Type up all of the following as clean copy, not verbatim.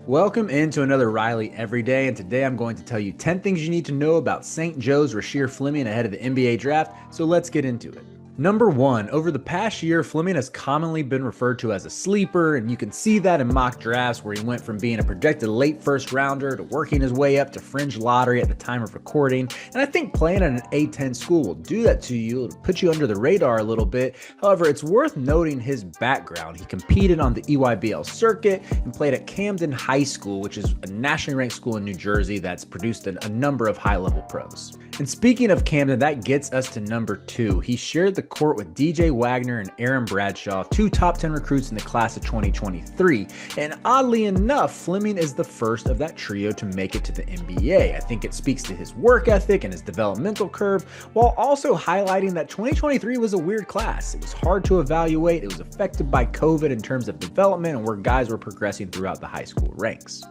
Welcome into another Riley Everyday, and today I'm going to tell you 10 things you need to know about St. Joe's Rasheer Fleming ahead of the NBA draft, so let's get into it. Number 1, over the past year, Fleming has commonly been referred to as a sleeper, and you can see that in mock drafts where he went from being a projected late first rounder to working his way up to fringe lottery at the time of recording. And I think playing at an A10 school will do that to you, it'll put you under the radar a little bit. However, it's worth noting his background. He competed on the EYBL circuit and played at Camden High School, which is a nationally ranked school in New Jersey that's produced a number of high-level pros. And speaking of Camden, that gets us to number 2. He shared the court with DJ Wagner and Aaron Bradshaw, 2 top 10 recruits in the class of 2023. And oddly enough, Fleming is the first of that trio to make it to the NBA. I think it speaks to his work ethic and his developmental curve, while also highlighting that 2023 was a weird class. It was hard to evaluate. It was affected by COVID in terms of development and where guys were progressing throughout the high school ranks.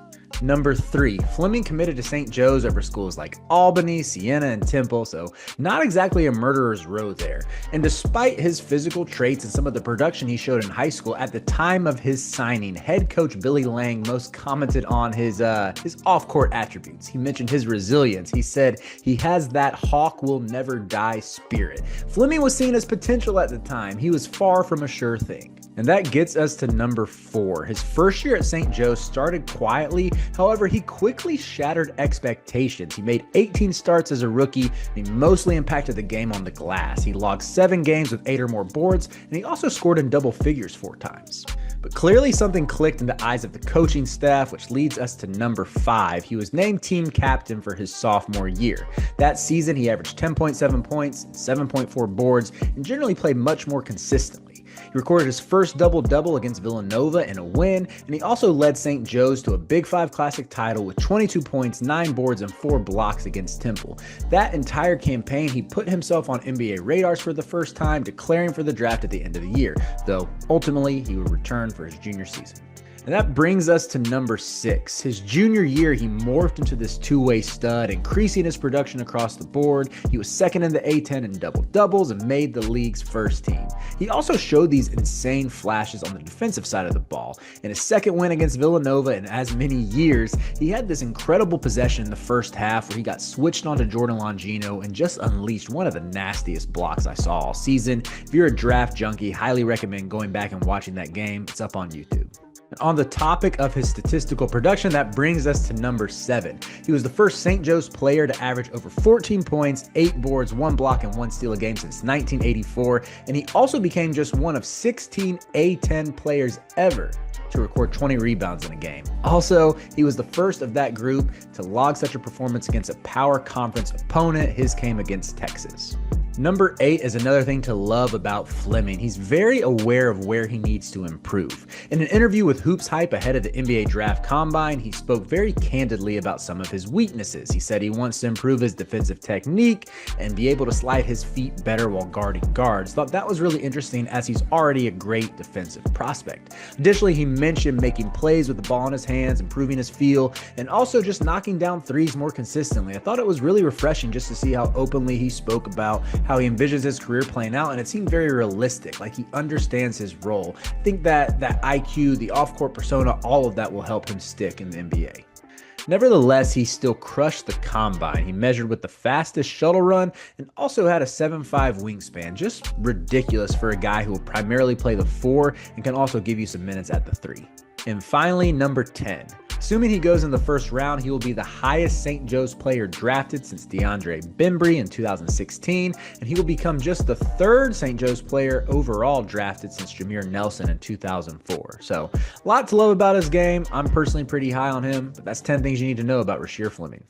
Number 3, Fleming committed to St. Joe's over schools like Albany, Siena, and Temple, so not exactly a murderer's row there. And despite his physical traits and some of the production he showed in high school, at the time of his signing, head coach Billy Lang most commented on his off-court attributes. He mentioned his resilience. He said he has that hawk will never die spirit. Fleming was seen as potential at the time. He was far from a sure thing. And that gets us to number 4. His first year at St. Joe's started quietly. However, he quickly shattered expectations. He made 18 starts as a rookie, and he mostly impacted the game on the glass. He logged 7 games with 8 or more boards, and he also scored in double figures 4 times. But clearly something clicked in the eyes of the coaching staff, which leads us to number 5. He was named team captain for his sophomore year. That season, he averaged 10.7 points, 7.4 boards, and generally played much more consistently. He recorded his first double-double against Villanova in a win, and he also led St. Joe's to a Big 5 Classic title with 22 points, 9 boards, and 4 blocks against Temple. That entire campaign, he put himself on NBA radars for the first time, declaring for the draft at the end of the year, though ultimately he would return for his junior season. And that brings us to number 6. His junior year, he morphed into this two-way stud, increasing his production across the board. He was second in the A10 in double-doubles and made the league's first team. He also showed these insane flashes on the defensive side of the ball. In his second win against Villanova in as many years, he had this incredible possession in the first half where he got switched onto Jordan Longino and just unleashed one of the nastiest blocks I saw all season. If you're a draft junkie, highly recommend going back and watching that game. It's up on YouTube. And on the topic of his statistical production, that brings us to number 7. He was the first St. Joe's player to average over 14 points, 8 boards, 1 block, and 1 steal a game since 1984. And he also became just one of 16 A10 players ever to record 20 rebounds in a game. Also, he was the first of that group to log such a performance against a power conference opponent. His came against Texas. Number 8 is another thing to love about Fleming. He's very aware of where he needs to improve. In an interview with Hoops Hype ahead of the NBA Draft Combine, he spoke very candidly about some of his weaknesses. He said he wants to improve his defensive technique and be able to slide his feet better while guarding guards. Thought that was really interesting as he's already a great defensive prospect. Additionally, he mentioned making plays with the ball in his hands, improving his feel, and also just knocking down threes more consistently. I thought it was really refreshing just to see how openly he spoke about how he envisions his career playing out, and it seemed very realistic, like he understands his role. I think that IQ, the off-court persona, all of that will help him stick in the NBA. Nevertheless, he still crushed the combine. He measured with the fastest shuttle run and also had a 7'5" wingspan. Just ridiculous for a guy who will primarily play the 4 and can also give you some minutes at the 3. And finally, number 10. Assuming he goes in the first round, he will be the highest St. Joe's player drafted since DeAndre Bembry in 2016, and he will become just the 3rd St. Joe's player overall drafted since Jameer Nelson in 2004. So, a lot to love about his game. I'm personally pretty high on him, but that's 10 things you need to know about Rasheer Fleming.